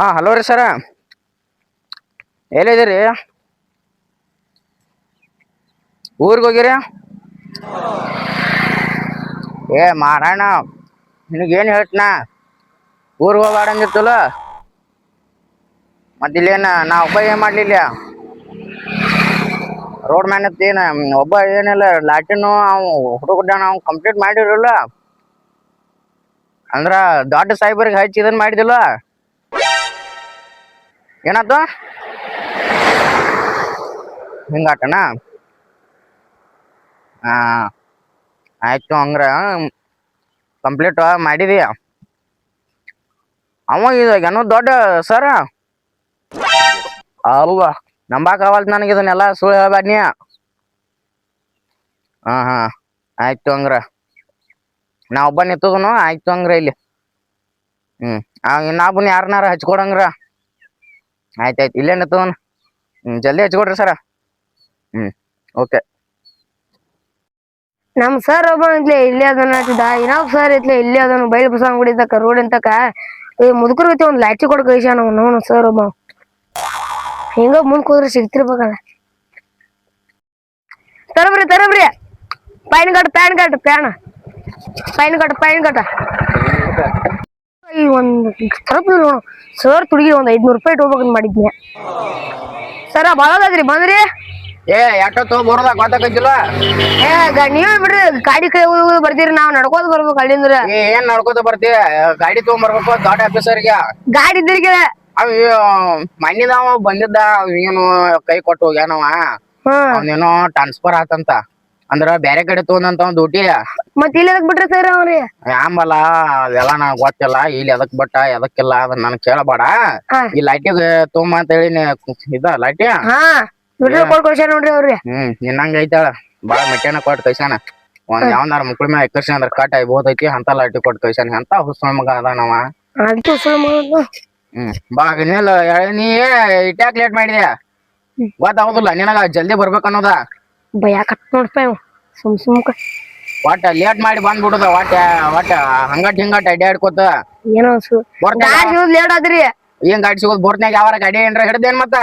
Hello ರೀ ಸರ. ಎಲ್ಲಿದ್ದೀರಿ? ಊರಿಗೆ ಹೋಗಿರಿ? ಮಾರಾಯಣ, ನಿನಗೇನು ಹೇಳ್ತನಾ, ಊರಿಗೆ ಹೋಗ್ಬೇಡ ಅಂದಿತ್ತಲ್ಲ. ಮತ್ತೆ ಇಲ್ಲೇನ ನಾ ಒಬ್ಬ ಏನು ಮಾಡಲಿಲ್ಲ? ರೋಡ್ ಮ್ಯಾನ್ ಏನು ಒಬ್ಬ ಏನಿಲ್ಲ, ಲ್ಯಾಟಿನು ಅವು ಹುಡುಗಡ್ಡ ನಾವು ಕಂಪ್ಲೀಟ್ ಮಾಡಿರಲ್ಲ. ಅಂದ್ರ ದೊಡ್ಡ ಸಾಹೇಬರಿಗೆ ಹಚ್ಚಿ ಇದನ್ನ ಮಾಡಿದಿಲ್ಲ. ಏನಾಯ್ತು? ಹಿಂಗಾಟನ? ಆಯ್ತು, ಹಂಗ್ರ ಕಂಪ್ಲೀಟ್ ಮಾಡಿದೀಯ. ಅವ ಏನೋ ದೊಡ್ಡ ಸರ ಅಲ್ವಾ, ನಂಬಾಕವಲ್ತು ನನಗೆ ಇದನ್ನೆಲ್ಲ, ಸುಳ್ಳು ಹೇಳ್ಬೇಡ ನೀ. ಆಯ್ತು ಹಂಗ್ರ ನಾ ಒಬ್ಬ ನಿಂತದನು. ಆಯ್ತು ಹಂಗ್ರ ಇಲ್ಲಿ ಇನ್ನೊಬ್ಬನ ಯಾರನಾರ ಹಚ್ಕೊಡಂಗ್ರ. ಆಯ್ತಾಯ್ತು, ಇಲ್ಲೇ ನಿಂತದನು. ಜಲ್ದಿ ಹಚ್ಕೊಡ್ರಿ ಸರ. ಓಕೆ. ನಮ್ ಸರ್ ಒಬ್ಬ ಇತ್ಲೆ ಇಲ್ಲಿ ಅದನ್ನ ಇನ್ನೊಬ್ ಸರ್ ಇತ್ಲೆ ಇಲ್ಲಿ ಅದನ್ನು ಬೈಲ್ ಬಸಂಗ್ ಗುಡಿತಕ ರೋಡ್ ಅಂತಕ ಮುದುಕರು ಐತಿ ಒಂದ್ ಲಾಠಿ ಕೊಡ್ ಕೈಸ ನಾವು ಸರ್ ಒಬ್ಬ ಹಿಂಗ ಮುಂದ್ ಕೂದ್ರಿ ಸಿಗ್ತಿರ್ಬೇಕಲ್ಲ. ತರಬ್ರಿ ಪೈನ್ ಕಟ್ಟ ಈ ಒಂದ್ ಸರ್ ತುಡುಗಿ ಒಂದ್ 500 ರೂಪಾಯಿ ಇಟ್ಕೋಬೇಕಂತ ಮಾಡಿದ್ನಿ. ಸರ ಬಾಳದ್ರಿ ಬಂದ್ರಿ? ಎಷ್ಟೊತ್ತು ಬರೋದಾಗ ಗೊತ್ತಾಗತ್ತಿಲ್ಲ. ನೀವೇ ಬಿಡ್ರಿ, ಗಾಡಿ ಕೈ ಬರ್ತೀರಿ, ನಾವ್ ನಡ್ಕೋತ ಬರ್ಬೇಕು ಅಲ್ಲಿಂದ್ರ. ಏನ್ ನಡ್ಕೋತ ಬರ್ತೀವಿ? ಗಾಡಿ ತಗೊಂಡ್ಬರ್ಬೇಕು ದೊಡ್ಡ ಆಫೀಸರ್ಗೆ. ಗಾಡಿ ಇದ್ರಿಗೆ ಮಣ್ಣಿದಾವ ಬಂದಿದ್ದ, ಏನು ಕೈ ಕೊಟ್ಟು ಹೋಗ್ಯಾನವ. ಅವನೇನೋ ಟ್ರಾನ್ಸ್ಫರ್ ಆತಂತ, ಅಂದ್ರ ಬ್ಯಾರೆ ಕಡೆ ತಗೊಂಡಂತ ಡ್ಯೂಟಿ. ಮತ್ ಇಲ್ಲಿ ಎದಕ್ ಬಿಟ್ರಿ ಸರ್ ಅವ್ರಿ? ಆಂಬಲ್ಲ ಅದೆಲ್ಲ ನನಗ್ ಗೊತ್ತಿಲ್ಲ. ಇಲ್ಲಿ ಎದಕ್ ಬಟ್ಟ ಎದಕ್ಕಿಲ್ಲ ಅದನ್ನ ನನ್ ಕೇಳಬೇಡ. ಈ ಲೈಟಿಗೆ ತೊಗೊಂಬ ಅಂತ ಹೇಳಿ ಇದ ಲೈಟಿ ನೋಡ್ರಿ ಅವ್ರಿ. ನಿನ್ನಂಗ ಐತಾಳ ಬಾಳ ಮೆಟ್ಯಾನ ಕೊಟ್ಟು ಕೈಸಾನ. ಒಂದ್ ಯಾವನಾರ ಮುಕ್ಳ ಮ್ಯಾಗ ಎಕ್ಕರ್ಸಿ ಅಂದ್ರ ಕಟ್ ಆಗ್ಬೋದೈತಿ ಅಂತ ಲೈಟಿ ಕೊಟ್ಟು ಕೈಸಾನ. ಅಂತ ಹುಸ್ಸ ಮಗ ಅದಾನವ. ಬಾ ನೀ ಇಟ್ಯಾಕ್ ಲೇಟ್ ಮಾಡಿದ್ಯಾ ಗೊತ್ತಾಗುದಿಲ್ಲ ನಿನಗ? ಜಲ್ದಿ ಬರ್ಬೇಕ ಅನ್ನೋದ ಭಯಕತ್ ನೋಡ್ಪ ಸುಮ್ ಒಟ್ಟ ಲೇಟ್ ಮಾಡಿ ಬಂದ್ಬಿಡುದ. ಒಟ್ಟ ಹಿಂಗಟ್ ಅಡ್ಯಾಡ್ಕೋತ ಏನೋ ಲೇಟ್ ಆದ್ರಿ. ಏನ್ ಗಾಡಿ ಸಿಗೋದ್ ಬೋರ್ತ್ನಾಗ ಯಾವಾರ ಗಾಡಿ ಏನ್ರ ಹಿಡ್ದೇನ್ ಮತ್ತ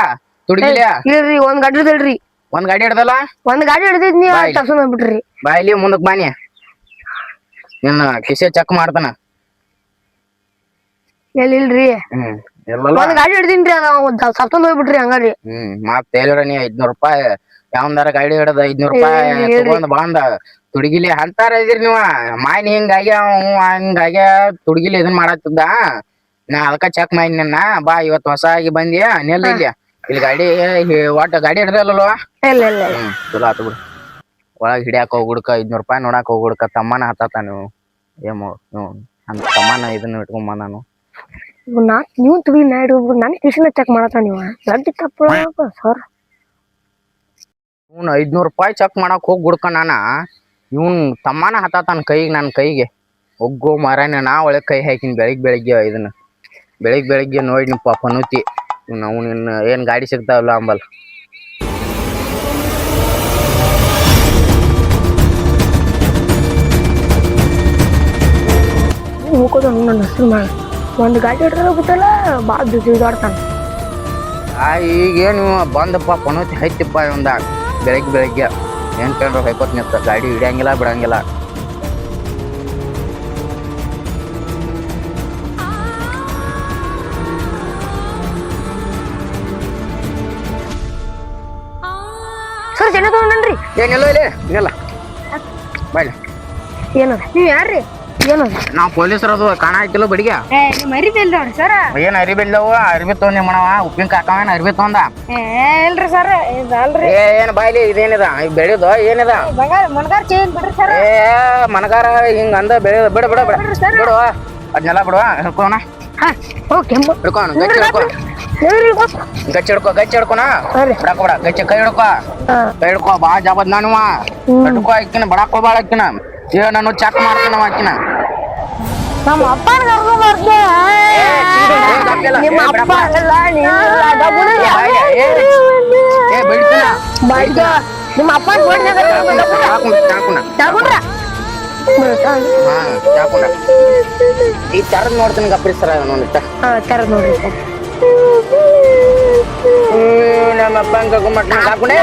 ತುಡುಗಿಲಿ? ಇಲ್ರಿ, ಒಂದ್ ಗಾಡಿ ಹಿಡ್ದಲ್ರಿ. ಒಂದ್ ಗಾಡಿ ಹಿಡ್ದಲ್ಲ? ಒಂದ್ ಗಾಡಿ ಹಿಡ್ದಿದ್ ನೀವ್ ತಪ್ಸ ಬಿಟ್ರಿ. ಬಾಯ್ಲಿ ಮುಂದಕ್ ಬಾನಿ, ನಿನ್ನ ಕಿಸೆ ಚೆಕ್ ಮಾಡ್ತಾನ. ಎಲ್ಲಿಲ್ರಿ, ಒಂದ್ ಗಾಡಿ ಹಿಡ್ದೀನ್ರಿ, ಅದ ಸಪ್ತಂದ್ ಹೋಗ್ಬಿಟ್ರಿ ಹಂಗಾರಿ. ಮತ್ ಹೇಳಿರ ನೀ 500 ರೂಪಾಯಿ ಯಾವಂದಾರ ಗಾಡಿ ಹಿಡದ 500 ರೂಪಾಯಿ ತಗೊಂಡ್ ಬಂದ ತುಡುಗಿಲಿ ಅಂತಾರ ಇದೀರಿ ನೀವ. ಮಾಯ್ನಿ ಹಿಂಗಾಗ್ಯ ತುಡುಗಿಲಿ ಇದನ್ ಮಾಡತ್ತಿದ್ದ. ನಾ ಅದಕ್ಕ ಚೆಕ್ ಮಾಡಿ ನಿನ್ನ. ಬಾ ಇವತ್ ಹೊಸ ಆಗಿ ಬಂದಿ ನೆಲ್ ಇಲ್ಲಿ ಗಾಡಿ ಒಟ್ಟ ಗಾಡಿ ಹಿಡ್ದಲ್ವಾ? ಚಲೋ ಆತು ಬಿಡು. ಒಳಗ್ ಹಿಡಿಯಾಕ ಹೋಗ್ಬಿಡ್ಕ 500 ರೂಪಾಯಿ ನೋಡಾಕ ಹೋಗ್ಬಿಡ್ಕ. ತಮ್ಮನ ಹತ್ತಾತ ನೀವು ಏಮೋ ಅಂತ ತಮ್ಮನ ಇದನ್ನ ಇಟ್ಕೊಂಬ. ನಾನು ನೀವು ತುಗಿ ನಾಯ್ಡು ನನ್ ಕಿಶನ್ ಚೆಕ್ ಮಾಡತ್ತ ನೀವ ದೊಡ್ಡ ತಪ್ಪು ಸರ್. ಇವ್ನು 500 ರೂಪಾಯಿ ಚೆಕ್ ಮಾಡಕ್ ಹೋಗ್ಬಿಡ್ಕ. ನಾನ ಇವ್ನ್ ತಮ್ಮನ ಹತ್ತಾತನ ಕೈಗೆ, ನನ್ನ ಕೈಗೆ ಒಗ್ಗೋ ಮಾರಾಯಣ. ನಾ ಒಳಗ್ ಕೈ ಹಾಕಿನಿ ಬೆಳಿಗ್ಗೆ ಇದನ್ನ ಬೆಳಿಗ್ಗೆ ನೋಡಿ ನಿಮ್ಮ ಪನೂತಿ ನಾವು ನಿನ್ನ ಏನ್ ಗಾಡಿ ಸಿಗ್ತಾವಲ್ಲ ಅಂಬಲ್. ಒಂದ್ ಗಾಡಿ ಹಿಡ್ರ ಬಿಟ್ಟಲ್ಲ ಬಾಳ ಬಿದ್ದಾಡ್ತಾನ. ಈಗೇನು ಬಂದಪ್ಪ ಪನೂತಿ ಹೈತಿಪ್ಪ ಒಂದ ಬೆಳಿಗ್ಗೆ ಏನ್ ಕಂಡ್ರು ಹೈಕೋತ್ ನಿಂತ. ಗಾಡಿ ಹಿಡಿಯಂಗಿಲ್ಲ ಬಿಡಂಗಿಲ್ಲ. ಸರ್ ಜನ ತಗೊಂಡ್ರಿ ಏನಿಲ್ಲ ಇಲ್ಲ ಬಾಯ್. ಏನದ ನೀವ್ ಯಾರ್ರಿ? ಏನದ? ನಾವ್ ಪೊಲೀಸರದು ಕಾಣ ಆಯ್ತಿಲ್ಲ ಬಡಿಗೆ. ನಿಮ್ ಅರಿಬಿ ಇಲ್ರಿ ಸರ್? ಏನ್ ಅರಿಬಿ ಇಲ್ಲವು? ಅರಿಬಿ ತಗೊಂಡ್ ಮಾಡವ ಉಪ್ಪಿನ ಕಾಕವೇನ ಅರಿಬಿ ತಗೊಂಡ? ಇಲ್ರಿ ಸರ್, ಇದಲ್ರಿ. ಏನ್ ಬಾಯ್ಲಿ ಇದೇನಿದ ಬೆಳೆದು ಏನಿದ? ಮಣಗಾರ ಚೇನ್ ಬಿಡ್ರಿ ಸರ್. ಮನಗಾರ ಹಿಂಗ ಅಂದ ಬೆಳೆ ಬಿಡು ಅದ್ನೆಲ್ಲ ಬಿಡುವ ಹಿಡ್ಕೋಣ. ಹಿಡ್ಕೋಣ ಗಚ್ಚಿ ಹಿಡ್ಕೋಣ ಬಿಡಾಕೋಬೇಡ. ಗಚ್ಚಿ ಕೈ ಹಿಡ್ಕೋ ಬಾ ಜಾಬದ್ ನಾನು ಹಿಡ್ಕೋ. ಅಕ್ಕಿನ ಬಡಾಕ್ ಹೋಗ್ಬಾಳ. ಅಕ್ಕಿನ ನಾನು ಚೆಕ್ ಮಾಡ್ತೀನಿ ಅಕ್ಕಿನ. ನಮ್ಮ ಅಪ್ಪನ ನಿಮ್ಮ ಅಪ್ಪ ಈ ತರದ್ ನೋಡ್ತೀನಿ ಗಪ್ರಿ ಸರ. ತರದ್ ನೋಡ್ರಿ ಸರ್. ನಮ್ಮ ಅಪ್ಪನ ಕರ್ಕೊಂಬರ್ತೀನಿ ಕಾಕೊಂಡೆ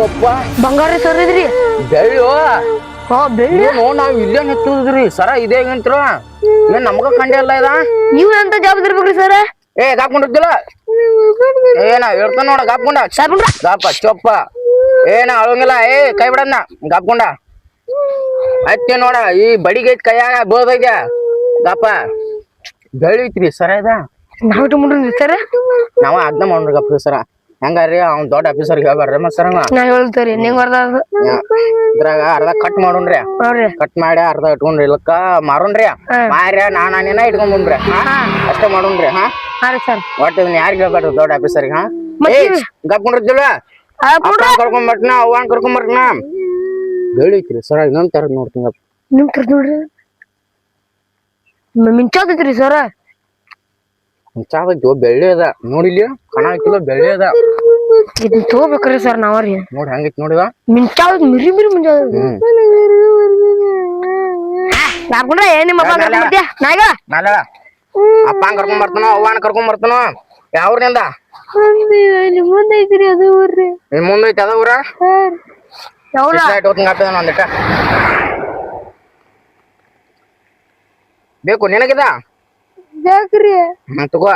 ಅಪ್ಪ ಬಂಗಾರ ಸರ್ ಇದ್ರಿ ಬೆಳ್ಳು ಹಾ ಬೆಳ್ಳಿ ಏನು ನಾವ್ ಇಲ್ಲೇ ನಿಂತಿದ್ರಿ ಸರ ಇದೇ ಏನಂತ್ರ ಏನ್ ನಮಗ ಕಂಡೆ ಅಲ್ಲ ಇದ ನೀವ್ ಎಂತ ಜಾಬ್ ಇರ್ಬೇಕ್ರಿ ಸರ್ ಏ ಕಾಕೊಂಡಿದ್ದಿಲ್ಲ ಏನ ಹೇಳ್ತಾನ ನೋಡ ಕಾಪ್ಕೊಂಡ ಗಾಪ ಚೊಪ್ಪ ಏನ ಅಳಂಗಿಲ್ಲ ಏ ಕೈ ಬಿಡದ್ನ ಗಾಪ್ಕೊಂಡ ಅತ್ತೆ ನೋಡ ಈ ಬಡಿಗೆ ಕೈಯಾಗ ಬೋದೈತೆ ಗಾಪ ಬೆಳಿತ್ರಿ ಸರ ಇದ ನಾವ್ ಇಟ್ಕೊಂಡ್ರಿ ಸರ್ ನಾವ ಅದ್ನ ಮಾಡ್ರಿ ಗಪ್ಪ ಸರ ಹೆಂಗಾರಿ ಅವ್ನ ದೊಡ್ಡ ಆಫೀಸರ್ ಹೇಳ್ಬಾರ್ರಿ ಮತ್ ಸರ ನಾ ಹೇಳ್ತೇರಿ ನಿಂಗ್ ಬರ್ದ ಇದ್ರಾಗ ಅರ್ಧ ಕಟ್ ಮಾಡೋಣ್ರಿ ನೋಡ್ರಿ ಕಟ್ ಮಾಡಿ ಅರ್ಧ ಇಟ್ಕೊಂಡ್ರಿ ಇಲ್ಲಕ್ಕ ಮಾರೋಣ್ರಿ ಮಾರ್ಯ ನಾನೇನ ಇಟ್ಕೊಂಡ್ಬಂದ್ರಿ ಅಷ್ಟೇ ಮಾಡೋಣ್ರಿ ಹಾ ಹಾ ರೀ ಸರ್ ಒಟ್ಟು ಇದನ್ನ ಯಾರಿಗೆ ಹೇಳ್ಬೇಡ್ರಿ ದೊಡ್ಡ ಆಫೀಸರ್ಗೆ ಹಾ ಏ ಗಪ್ಕೊಂಡಿರ್ತಿಲ್ವ ಕರ್ಕೊಂಬರ್ತೀನ ಅವ್ವನ್ ಕರ್ಕೊಂಬರ್ತೀನ ಬೆಳಿತ್ರಿ ಸರ ಇನ್ನೊಂದ್ ತರ ನೋಡ್ತೀನಿ ನಿಮ್ ಕರ್ ನೋಡ್ರಿ ಮಿಂಚಾತೈತ್ರಿ ಸರ ಚಾವೈತಿ ಬೆಳ್ಳಿ ಅದ ನೋಡಿಲಿ ಕಣ ಹಾಕಿಲ್ಲ ಬೆಳ್ಳಿ ಅದ ಇದನ್ನ ತಗೋಬೇಕ್ರಿ ಸರ್ ನಾವ್ರಿ ನೋಡಿ ಹಂಗೈತಿ ನೋಡಿದ ಮಿಂಚಾವ್ ಮಿರಿ ಮಿರಿ ಮಿಂಚಾವ್ ನಾಕೊಂಡ್ರೆ ಏನ್ ನಿಮ್ಮ ಅಪ್ಪ ಕರ್ಕೊಂಡ್ಬರ್ತೀಯ ನಾಗ ನಾಳೆ ಅಪ್ಪನ್ ಕರ್ಕೊಂಡ್ ಬರ್ತಾನ ಅವ್ವನ್ ಕರ್ಕೊಂಡ್ ಬರ್ತಾನ ಯಾವ್ರಿಂದ ಮುಂದೆ ಐತ್ರಿ ಅದು ಊರ್ರಿ ನಿಮ್ ಮುಂದೈತಿ ಅದ ಊರ ಯಾವ್ರ ಹಾಪಿದ ಒಂದಿಟ್ಟ ಬೇಕು ನಿನಗಿದ ಯಾಕ್ರಿ ತಗೋ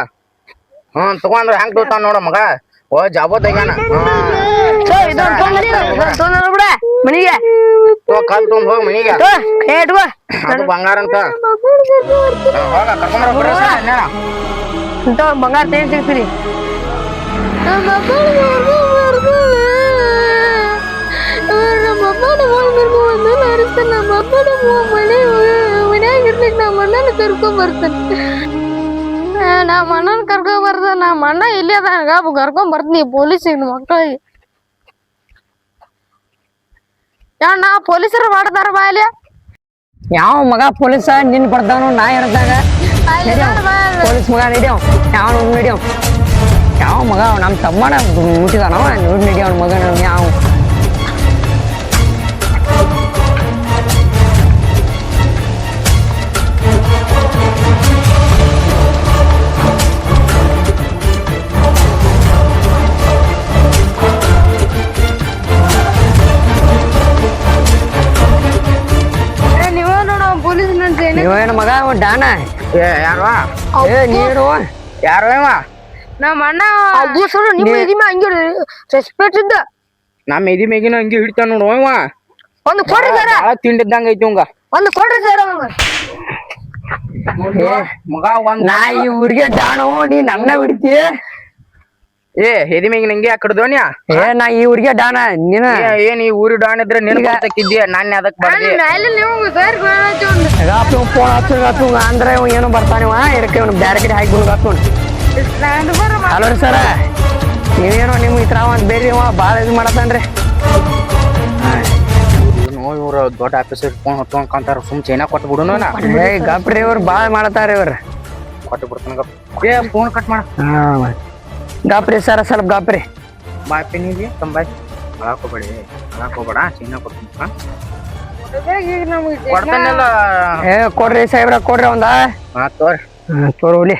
ತಗೋ ಅಂದ್ರೆ ಹೆಂಗ್ ತಗೋತಾನ ನೋಡ ಮಗ ಓ ಜಾಬೋ ತೆಗ್ಯಾನ ಬಿಡ ಮನಿಗೆ ಕಲ್ ತೊಗೊಂಡ್ ಹೋಗ್ ಮನಿಗೆ ಇಟ್ಕೋ ಅದು ಬಂಗಾರ ಅಂತ ಹೋಗ ಕರ್ಕೊಂಬರ ಇಂತ ಬಂಗಾರ ತೇನ್ ಸಿಗ್ತೀರಿ ನಮ್ಮ ಅಣ್ಣನ ಕರ್ಕೊಂಡ್ ಬರ್ದ ನಮ್ಮ ಅಣ್ಣ ಇಲ್ಲಿ ಅದ ಕರ್ಕೊಂಡ್ ಬರ್ತೀನಿ ಪೊಲೀಸಿಗೆ ಮಕ್ಕಳಿಗೆ ನಾ ಪೊಲೀಸರು ಮಾಡ್ತಾರ ಬಾಯ್ಲಿ ಯಾವ ಮಗ ಪೊಲೀಸ ನಿನ್ ಬರ್ತಾವನು ನಾ ಇರ್ದಾಗ ಪೊಲೀಸ್ ಮಗ ನಡಿಯವ್ ಯಾವ ನಡಿಯವ್ ಯಾವ ಮಗ ನಮ್ ತಮ್ಮನ ಮುಟ್ಟಿದಾನವ ನೋಡಿ ನಡಿಯವ್ ಮಗ ಯಾವ ನೀವೇನು ಮಗ ಡಾನ ಯಾರು ಏ ನೀರು ಯಾರು ಇವ ನಮ್ಮ ಅಣ್ಣ ಅದು ಸರ್ ನಿಮ್ಮ ಇದಿಮ ಹಂಗೆ ರೆಸ್ಪೆಕ್ಟ್ ಇದ್ದ ನಮ್ಮ ಎದಿ ಮೇಗಿನ ಹಂಗೆ ಹಿಡಿತಾನ ನೋಡು ಇವ ಒಂದು ಕೊಡ್ರಿ ಸರ್ ಬಾಳ ತಿಂಡಿದ್ದಂಗ ಐತಿ ಅವಂಗ ಒಂದು ಕೊಡ್ರಿ ಸರ್ ಮಗ ಒಂದ್ ನಾ ಈ ಊರಿಗೆ ಡಾನು ನೀ ನನ್ನ ಬಿಡ್ತಿ ಏ ಎದಿ ಮೇಗಿನ ಹಂಗೆ ಆಕಡ್ದೋನ್ಯಾ ಏ ನಾ ಈ ಊರಿಗೆ ಡಾನ ನೀನ ಏನ್ ಈ ಊರಿ ಡಾನ್ ಇದ್ರೆ ನಿನ್ ಬರ್ತಕ್ಕಿದ್ಯ ನಾನ್ ಅದಕ್ ಬರ್ದೆ ಫೋನ್ ಹಚ್ಚು ಅಂದ್ರೆ ಇವ್ ಏನು ಬರ್ತಾನಿವ ಇದಕ್ಕೆ ಇವ್ನು ಬ್ಯಾರೆ ಕಡೆ ಹಾಕಿ ಗುಣ ಹಾಕೋಣ ಹಲೋ ರೀ ಸರ ನೀವೇನೋ ನಿಮ್ ಈ ತರ ಒಂದ್ ಬೇರೆ ಇವ ಭಾಳ ಇದು ಮಾಡತಾನ್ರಿ ಇವ್ರ ದೊಡ್ಡ ಆಫೀಸರ್ ಫೋನ್ ಹೊತ್ಕೊಂಡ್ಕಂತಾರ ಸುಮ್ ಚೈನಾ ಕೊಟ್ಟು ಬಿಡುನು ನಾ ಏ ಗಪ್ರಿ ಇವ್ರು ಭಾಳ ಮಾಡತಾರ ಇವ್ರು ಕೊಟ್ಟು ಬಿಡ್ತಾನ ಗಪ್ ಏ ಫೋನ್ ಕಟ್ ಮಾಡ ಗಪ್ರಿ ಸರ ಸ್ವಲ್ಪ ಗಪ್ರಿ ಬಾಪಿನಿಗೆ ತಂಬಾಯ್ ಹಾಕೋಬೇಡಿ ಹಾಕೋಬೇಡ ಚೈನಾ ಕೊಡ್ತೀನಿ ಕೊಡ್ತಾನೆಲ್ಲ ಏ ಕೊಡ್ರಿ ಸಾಹೇಬ್ರ ಕೊಡ್ರಿ ಒಂದ ಹಾ ತೋರಿ ತೋರಿ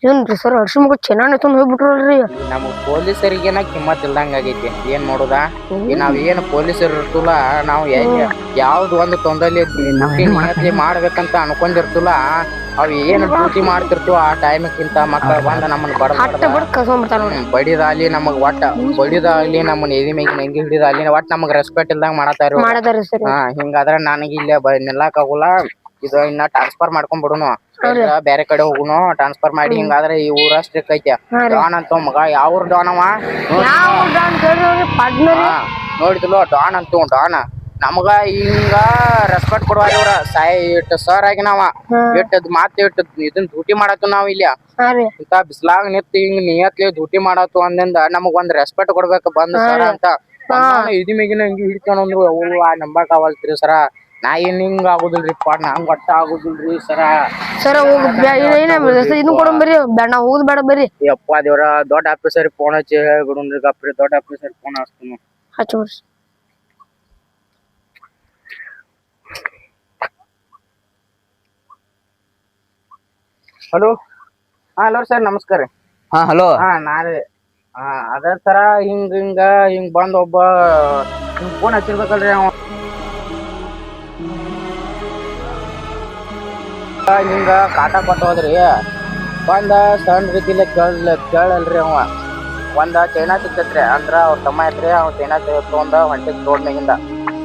ಏನ್ರಿ ಸರ್ ಅರ್ಶಿ ಮಗ ಚೆನ್ನಾಗಿ ತಂದು ಹೋಗ್ಬಿಟ್ರಲ್ರಿ ನಮಗ್ ಪೊಲೀಸರಿಗೇನ ಕಿಮ್ಮತ್ ಇಲ್ದಂಗ ಆಗೈತಿ ಏನ್ ಮಾಡೋದ ನಾವ್ ಏನ್ ಪೊಲೀಸರು ಇರ್ತಲ್ಲ ನಾವ್ ಯಾವ್ದು ಒಂದು ತೊಂದಲ್ಲಿ ಮಾಡ್ಬೇಕಂತ ಅನ್ಕೊಂಡಿರ್ತಲ್ಲ ಅವ್ ಏನ್ ಡ್ಯೂಟಿ ಮಾಡ್ತಿರ್ತೀವ ಆ ಟೈಮ್ಕಿಂತ ಮಕ್ಕಳ ಬಂದ ನಮ್ಮನ್ನ ಬಡಿದಾಗ್ಲಿ ನಮಗ್ ಒಟ್ಟ ಬಡಿದಾಗ್ಲಿ ನಮ್ಮನ್ನ ಎದಿ ಮೇಗಿನ ಹೆಂಗಿ ಹಿಡಿದಾಗ್ಲಿ ಒಟ್ಟ ನಮಗ್ ರೆಸ್ಪೆಕ್ಟ್ ಇಲ್ದಂಗ ಮಾಡತಾರ ಹಾ ಹಿಂಗಾದ್ರ ನನಗ ಇಲ್ಲೇ ನಿಲ್ಲಾಕ್ ಆಗುಲ್ಲ ಇದು ಇನ್ನ ಟ್ರಾನ್ಸ್ಫರ್ ಮಾಡ್ಕೊಂಡ್ ಬಿಡುನು ಬೇರೆ ಕಡೆ ಹೋಗುನು ಟ್ರಾನ್ಸ್ಫರ್ ಮಾಡಿ ಹಿಂಗಾದ್ರೆ ಈ ಊರ ಸ್ಟ್ರಿಕ್ ಐತಿ ಡಾನ್ ಅಂತ ಮಗ ಯಾವ ಡಾನವ ನೋಡಿದ್ಲು ಡಾನ್ ಅಂತ ಡಾನ್ ನಮಗ ಹಿಂಗ ರೆಸ್ಪೆಕ್ಟ್ ಕೊಡುವ ಇವ್ರ ಇಟ್ ಸರ್ ಆಗಿ ನಾವ ಇಟ್ಟದ್ ಮಾತ್ ಇಟ್ಟು ಇದನ್ ಡ್ಯೂಟಿ ಮಾಡತ್ತು ನಾವ್ ಇಲ್ಲಿ ಇಂತ ಬಿಸ್ಲಾಗ ನಿಂತ್ ಹಿಂಗ್ ನಿಯತ್ಲಿ ಡ್ಯೂಟಿ ಮಾಡತ್ತು ಅಂದಿಂದ ನಮಗ್ ಒಂದ್ ರೆಸ್ಪೆಕ್ಟ್ ಕೊಡ್ಬೇಕು ಬಂದ್ ಸರ ಅಂತ ಇದಿ ಮೇಗಿನ ಹಿಂಗಿ ಹಿಡಿತಾನಂದ್ರು ಅವು ನಂಬಕ್ ಅವಲ್ತ್ರಿ ಸರ ನಾ ಏನ್ ಹಿಂಗ ಆಗುದಿಲ್ರಿ ನಂಗ್ ಒಟ್ಟ ಆಗುದಿಲ್ರಿ ಸರ ಇದನ್ ಕೊಡ ಬರ್ರಿ ನಾ ಹೋಗುದ್ ಬೇಡ ಬರ್ರಿ ಯಪ್ಪ ದೇವ್ರ ದೊಡ್ಡ ಆಫೀಸರ್ ಫೋನ್ ಹಚ್ಚಿ ಹೇಳ್ಬಿಡುನ್ರಿ ಗಪ್ರಿ ದೊಡ್ಡ ಆಫೀಸರ್ ಫೋನ್ ಹಚ್ತೀನಿ ಹಚ್ಚ ಹಲೋ ಹಲೋ ಸರ್ ನಮಸ್ಕಾರ ರೀ. ಹಾ ಹಲೋ. ನಾನೇ ಅದೇ ತರ ಹಿಂಗ್ ಬಂದ್ ಒಬ್ಬ ಹಿಂಗ್ ಫೋನ್ ಹಚ್ಚಿರ್ಬೇಕಲ್ರಿ ಅವ ಹಿಂಗ ಕಾಟ ಕೊಟ್ಟು ಹೋದ್ರಿ. ಬಂದ ಸಣ್ಣ ರೀತಿಲಿ ಕೇಳಲ್ರಿ ಅವ. ಒಂದ ಚೈನಾ ಸಿಕ್ತತ್ರಿ ಅಂದ್ರ ಅವ್ರ ತಮ್ಮ ಐತ್ರಿ. ಅವ್ ಚೈನಾ ತಗೊಂಡ ಹೊಂಟಿದ್ ರೋಡ್ ಮ್ಯಾಗಿಂದ.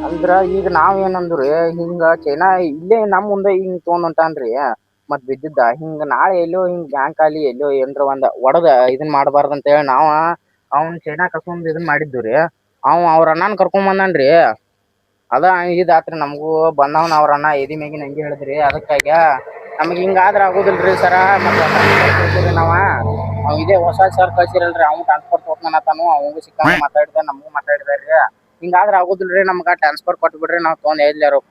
ಅಂದ್ರ ಈಗ ನಾವ್ ಏನಂದ್ರಿ ಹಿಂಗ ಚೈನಾ ಇಲ್ಲೇ ನಮ್ ಮುಂದೆ ಹಿಂಗ್ ತಗೊಂಡ್ ಹೊಂಟಾನ್ರಿ. ಮತ್ ಬಿದ್ದಿದ್ದ ಹಿಂಗ ನಾಳೆ ಎಲ್ಲೋ ಹಿಂಗ್ ಬ್ಯಾಂಕ್ ಅಲ್ಲಿ ಎಲ್ಲೋ ಏನ್ರ ಒಂದ್ ಒಡದ ಇದನ್ ಮಾಡ್ಬಾರ್ದ ಅಂತ ಹೇಳಿ ನಾವ ಅವ್ನ್ ಚೈನಾ ಕರ್ಕೊಂಡ್ ಇದನ್ ಮಾಡಿದ್ವಿ. ಅವ್ರ ಅಣ್ಣನ್ ಕರ್ಕೊಂಡ್ ಬಂದನ್ರಿ. ಅದ ಇದಾತ್ರಿ ನಮಗೂ ಬಂದವನ ಅವ್ರ ಅಣ್ಣ ಎದಿ ಮ್ಯಾಗಿನ ಹಂಗೆ ಹೇಳಿದ್ರಿ. ಅದಕ್ಕಾಗ ನಮಗ್ ಹಿಂಗಾದ್ರ ಆಗುದಿಲ್ರಿ ಸರ. ಮತ್ತೆ ನಾವ ಇದೇ ಹೊಸ ಸರ್ ಕಳ್ಸಿರಲ್ರಿ ಅವ್ನು ಟ್ರಾನ್ಸ್ಫರ್ ತಗೋತಾನು. ಅವಂಗೂ ಸಿಕ್ಕಂಗ ಮಾತಾಡಿದ ನಮಗೂ ಮಾತಾಡಿದಾರ್ರಿ. ಹಿಂಗಾದ್ರ ಆಗುದಿಲ್ರಿ ನಮ್ಗ ಟ್ರಾನ್ಸ್ಫರ್ ಕೊಟ್ಟು ಬಿಡ್ರಿ ನಾವ್ ತೊಗೊಂಡ್ ಎಲ್ಲಾರು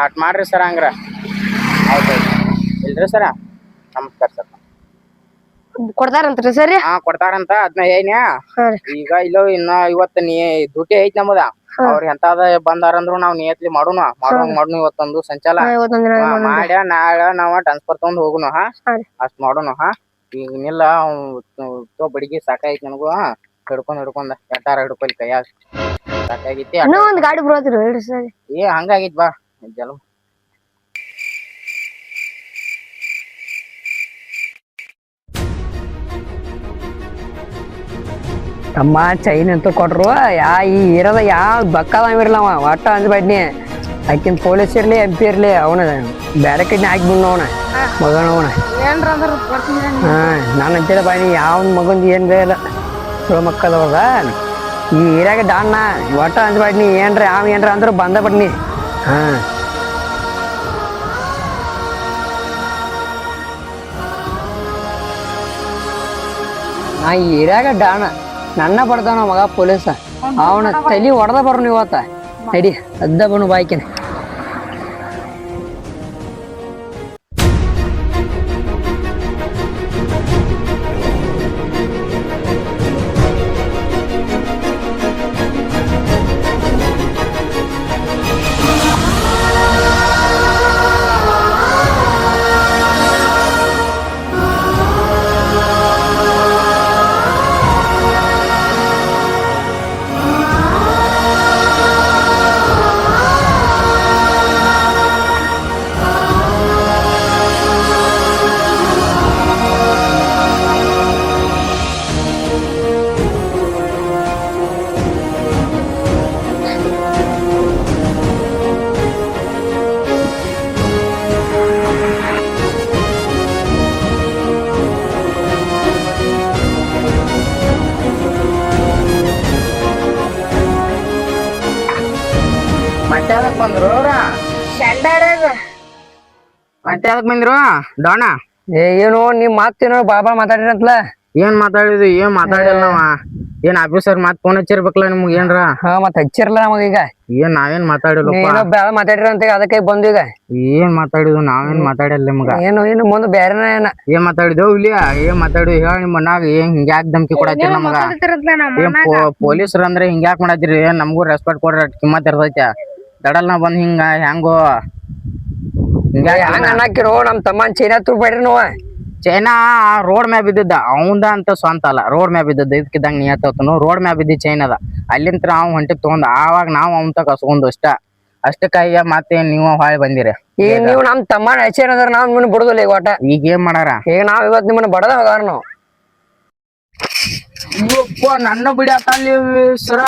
ಅಟ್ ಮಾಡ್ರಿ ಸರ್. ಹಂಗ್ರ ಹೌದೌದು ಇಲ್ರಿ ಸರ. ನಮಸ್ಕಾರ ಸರ್. ಕೊಡ್ತಾರಂತ್ರಿ ಸರ್? ಕೊಡ್ತಾರಂತ ಅದ್ನ ಏನ್ಯಾ. ಹಾ ರೀ. ಈಗ ಇಲ್ಲೋ ಇನ್ನ ಇವತ್ತ ಡ್ಯೂಟಿ ಐತಿ ನಮ್ಮದ. ಅವ್ರ ಎಂತಾದ ಬಂದಾರಂದ್ರು ನಾವ್ ನಿಯತ್ಲಿ ಮಾಡುನು ಇವತ್ತೊಂದು ಸಂಚಾಲ ಮಾಡ್ಯ ನಾಳೆ ನಾವ ಟ್ರಾನ್ಸ್ಫರ್ ತಗೊಂಡ್ ಹೋಗುನು. ಅಷ್ಟ್ ಮಾಡುನು. ಈಗಿನಿಲ್ಲ ಬಡಿಗೆ ಸಾಕಾಯ್ತು ನನಗೂ. ಹಿಡ್ಕೊಂಡ್ ಎಟ್ಟಾರ ಹಿಡ್ಕೊಲಿ ಕೈಯಾಗ ಸಾಕಾಗೈತಿ. ಒಂದ್ ಗಾಡಿ ಬರೋದ್ರಿ ಹೇಳ್ರಿ ಸರ್. ಹಂಗಾಗಿತ್ ಬಾ ಜಲ. ತಮ್ಮ ಚೈನ್ ಅಂತ ಕೊಟ್ರು. ಈ ಇರದ ಯಾವ ಬಕ್ಕದಾವಿರ್ಲವ ಒಟ್ಟ ಅಂದ್ಬೇಡ್ನಿ. ಆಕಿನ್ ಪೊಲೀಸ್ ಇರ್ಲಿ MP ಇರ್ಲಿ ಅವನ ಬ್ಯಾರೆ ಕಡೆ ಹಾಕಿ ಬಿಡ್ನ ಅವನ ಮಗನ ಅವನ. ನಾನು ಅಂತೇಳಿ ಬಾಯಿ ಯಾವನ್ ಮಗಂದ್ ಏನ್ ಇಲ್ಲ ಮಕ್ಕದವದ ಈ ಏರಿಯಾಗ ಡಾನ್ನ ಒಟ್ಟ ಅಂದ್ಬೇಡ್ನಿ. ಏನ್ರ ಅಂದ್ರ ಬಂದ ಬಿಡ್ನಿ. ನಾ ಈ ಏರಿಯಾಗ ಡಾನ ನನ್ನ ಬರ್ತಾನ ಮಗ ಪೊಲೀಸ. ಅವನ ತಲಿ ಹೊಡೆದ ಬರ್ನು ಇವತ್ತ. ನಡಿ ಅದ್ದ ಬನು ಬಾಯ್ಕಿನ. ಮತ್ಯಾದಕ್ ಬಂದ್ರು ಮತ್ಯಾದಕ್ ಬಂದ್ರು ಡೋಣ? ಏನು ನಿಮ್ ಮಾತೇನೋ ಬಾಬಾ ಮಾತಾಡಿರಂತಲ. ಏನ್ ಮಾತಾಡಿದ್ವಿ? ಏನ್ ಮಾತಾಡಿಲ್ಲ ನಾವ. ಏನ್ ಆಫೀಸರ್ ಮತ್ ಫೋನ್ ಹಚ್ಚಿರ್ಬೇಕಲ್ಲ ನಿಮ್ಗೆ ಏನ್ರ? ಮತ್ ಹಚ್ಚಿರಲ್ಲ ನಮಗ. ಈಗ ನಾವೇನ್ ಮಾತಾಡಿಲ್ಲಪ್ಪ. ಬ್ಯಾಳ ಮಾತಾಡಿರಂತ ಅದಕ್ಕೆ ಬಂದು. ಈಗ ಏನ್ ಮಾತಾಡಿದ್ವು? ನಾವೇನ್ ಮಾತಾಡಿಲ್ಲ ನಿಮ್ಗ. ಏನು ಮುಂದ್ ಬ್ಯಾರೆನ ಏನ್ ಮಾತಾಡಿದೇವ್ ಇಲ್ಲಿಯ? ಏನ್ ಮಾತಾಡಿದ್ವಿ ಹೇಳ ನಿಮ್ಮ ಮನ್ಯಾಗ? ಏನ್ ಹಿಂಗ್ಯಾಕ್ ಧಮ್ಕಿ ಕೊಡತ್ತೀರಿ ನಮಗ? ಪೊಲೀಸರು ಅಂದ್ರೆ ಹಿಂಗ್ಯಾಕ್ ಮಾಡತ್ತೀರಿ? ನಮಗೂ ರೆಸ್ಪೆಕ್ಟ್ ಕೊಡ್ರಿ, ಕಿಮ್ಮತ್ ಇರ್ತೈತಿ. ದಡಲ್ ನಾ ಬಂದ್ ಹಿಂಗ ಹೆಂಗೋ ಹಂಗ ಅನ್ನಕಿರೋ. ನಮ್ ತಮ್ಮನ್ ಚೈನಾ ತುರ್ಬೇಡ್ರಿ ನೋವ. ಚೈನಾ ರೋಡ್ ಮ್ಯಾಗ ಬಿದ್ದಿದ್ದ ಅವಂದ ಅಂತ ಸ್ವಂತ ಅಲ್ಲ. ರೋಡ್ ಮ್ಯಾಗ ಬಿದ್ದದ ಇದಕ್ಕಿದ್ದಂಗ ನಿಯತ್ತನು ರೋಡ್ ಮ್ಯಾಗ ಬಿದ್ದಿ ಚೈನ್ ಅದ. ಅಲ್ಲಿಂತ್ರ ಅವ್ ಹೊಂಟಿದ್ ತಗೊಂಡ್ ಆವಾಗ ನಾವ್ ಅವಂತ ಕಸ್ಕೊಂಡ್ ಅಷ್ಟಕ್ಕಾಗಿ ಮತ್ತೆ ನೀವು ಹೊಳಿ ಬಂದಿರಿ. ಈಗ ನೀವು ನಮ್ ತಮ್ಮನ ಹಚ್ಚಿರಂದ್ರ ನಾವ್ ನಿಮ್ಮನ್ನ ಬಿಡುದಿಲ್ಲ. ಈಗ ಒಟ್ಟ ಈಗ ಏನ್ ಮಾಡಾರ? ಈಗ ನಾವ್ ಇವತ್ ನಿಮ್ಮನ್ನ ಬಡದ ಹೋಗಾರ ನಾವು. ನನ್ನ ಬಿಡಾಕ ಅಲ್ಲಿ ಸರ.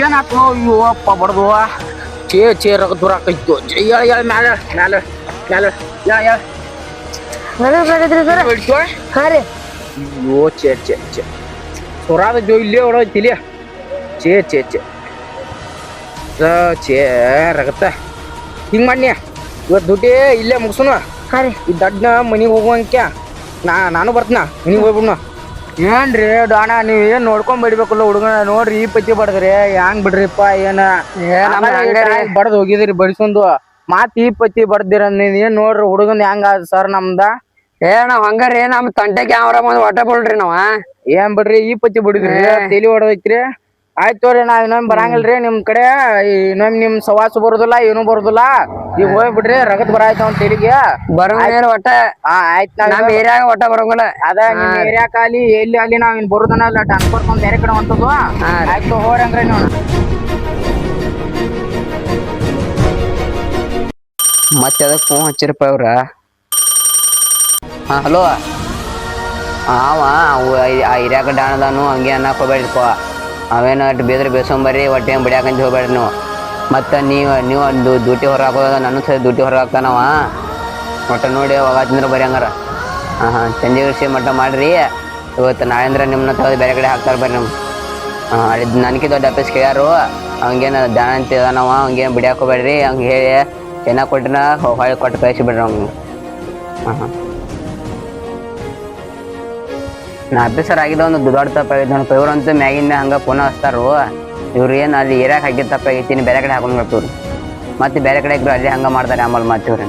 ಏನಾಯ್ತು? ಅಪ್ಪ ಬಡ್ದು ಚೇ ರಗದ್ ಬರಾಕೈತು. ಮ್ಯಾಲ ಮ್ಯಾಲ ಮ್ಯಾಲ ಅಯ್ಯೋ ಚೇ ಸೊರಾದ ಜೋ ಇಲ್ಲೇ ಹೊಡೋಯ್ತಿಲಿ. ಚೇ ರಗತ್ತ ಹಿಂಗ್ ಮಾಡಿ ಇವತ್ತು ದುಡ್ಡಿ ಇಲ್ಲೇ ಮುಗಿಸೋಣ. ಈ ದಡ್ನ ಮನಿಗೆ ಹೋಗುವಂಕ್ಯ ನಾನು ಬರ್ತನ ಮನಿಗೆ ಹೋಗ್ಬಿಡ್ನ. ಏನ್ರಿ ಡಾಣ ನೀವ್ ಏನ್ ನೋಡ್ಕೊಂಡ್ ಬಿಡ್ಬೇಕಲ್ಲ ಹುಡುಗನ. ನೋಡ್ರಿ ಈ ಪತಿ ಬಡದ್ರಿ ಹೆಂಗ್ ಬಿಡ್ರಿಪ್ಪ. ಏನ ಬಡದ್ ಹೋಗಿದ್ರಿ ಬಡಿಸೊಂದು ಮಾತ್ ಈ ಪತಿ ಬಡ್ದಿರ. ಏನ್ ನೋಡ್ರಿ ಹುಡುಗನ್ ಹೆಂಗ ಸರ್ ನಮ್ದ ಏ ನಾವ್ ಹಂಗಾರಿ ನಮ್ ತಂಟೆ ಕ್ಯಾಮ್ರಾ ಬಂದ್ ಒಟ್ಟ ಬಿಡ್ರಿ ನಾವ ಏನ್ ಬಿಡ್ರಿ ಈ ಪತಿ ಬಿಡಿದ್ರಿ ತಲಿ ಹೊಡದೈತ್ರಿ. ಆಯ್ತ್ ತೋರಿ ನಾವ್ ಇನ್ನೊಮ್ಮೆ ಬರಂಗಿಲ್ರಿ ನಿಮ್ ಕಡೆ. ಇನ್ನೊಮ್ಮೆ ನಿಮ್ ಸವಾಸ ಬರುದಿಲ್ಲ ಏನು ಬರುದಿಲ್ಲ. ಈಗ ಹೋಗ್ಬಿಡ್ರಿ ರಗತ್ ಬರಾಯ್ತ ಅವ್ನ ತಲಿಗೆ. ಬರಂಗಿಲ್ಲ ಒಟ್ಟ. ಆಯ್ತ್ ನಮ್ ಏರಿಯಾಗ ಒಟ್ಟ ಬರಂಗಿಲ್ಲ. ಅದ ನಿಮ್ ಏರಿಯಾಕ ಅಲ್ಲಿ ಎಲ್ಲಿ ಅಲ್ಲಿ ನಾವ್ ಇನ್ ಬರುದನ ಟ್ರಾನ್ಸ್ಫರ್ ಬೇರೆ ಕಡೆ ಹೊಂಟದು. ಆಯ್ತು ಹೋರಂಗ್ರಿ ನೀವು. ಮತ್ತೆ ಅದಕ್ಕೆ ಫೋನ್ ಹಚ್ಚಿರಪ್ಪ ಅವ್ರ. ಹಾ ಹಲೋ. ಅವ ಆ ಹಿರಿಯಾಕ ಡಾಣದಾನು ಹಂಗೆ ಅನ್ನಕ್ ಹೋಗ್ಬೇಡ್ರಿಪ್ಪ. ಅವೇನು ಅಟ್ ಬೇದ್ರೆ ಬೇಸಂಬರಿ ಒಟ್ಟೆ ಏನು ಬಿಡ್ಯಾಕಂತ ಹೋಗ್ಬೇಡ್ರಿ ನೀವು. ಮತ್ತು ನೀವು ಒಂದು ಡ್ಯೂಟಿ ಹೊರ ಹಾಕೋದ ನನ್ನ ಸರಿ ಡ್ಯೂಟಿ ಹೊರ ಹಾಕ್ತಾನವ. ಒಟ್ಟು ನೋಡಿ ಹೋಗತ್ತಿಂದ್ರೆ ಬರೀ ಹಂಗಾರ. ಹಾಂ ಸಂಜೆ ಮಟ್ಟ ಮಾಡಿರಿ. ಇವತ್ತು ನಾಳೆಂದ್ರೆ ನಿಮ್ಮನ್ನ ತೆಗೆದು ಬೇರೆ ಕಡೆ ಹಾಕ್ತಾರೆ ಬರ್ರಿ ನಮ್ಮ. ನನಗೆ ದೊಡ್ಡ ಆಫೀಸ್ ಕೇಳ್ಯಾರು. ಹಂಗೇನು ದಾಣ ಅಂತ ಇದಾನವ, ಹಂಗೇನು ಬಿಡ್ಯಾಕ ಹೋಗ್ಬೇಡ್ರಿ. ಹಂಗೆ ಹೇಳಿ ಚೆನ್ನಾಗಿ ಕೊಟ್ಟಿನ ಹೊಳೆ ಕೊಟ್ಟು ಕಳಿಸಿ ಬಿಡ್ರಿ ಅವ್ನಿಗೆ. ಹಾಂ ನಾ ಆಫೀಸರ್ ಆಗಿದ್ದ ಒಂದು ದೊಡ್ಡ ತಪ್ಪಾಗಿದ್ದು ನನ್ನ ಇವ್ರಂತೂ ಮ್ಯಾಗಿಂದ ಹಂಗೆ ಪುನಃ ಹಚ್ತಾರು. ಇವ್ರು ಏನು ಅಲ್ಲಿ ಏರಿಯಾಕೆ ಹಾಕಿದ ತಪ್ಪಾಗೈತಿ, ಬೇರೆ ಕಡೆ ಹಾಕೊಂಡು ಬರ್ತೀವ್ರಿ. ಮತ್ತೆ ಬೇರೆ ಕಡೆ ಇದ್ರು ಅಲ್ಲಿ ಹಂಗೆ ಮಾಡ್ತಾರೆ ಆಮೇಲೆ ಮಾಡ್ತೀವ್ರಿ.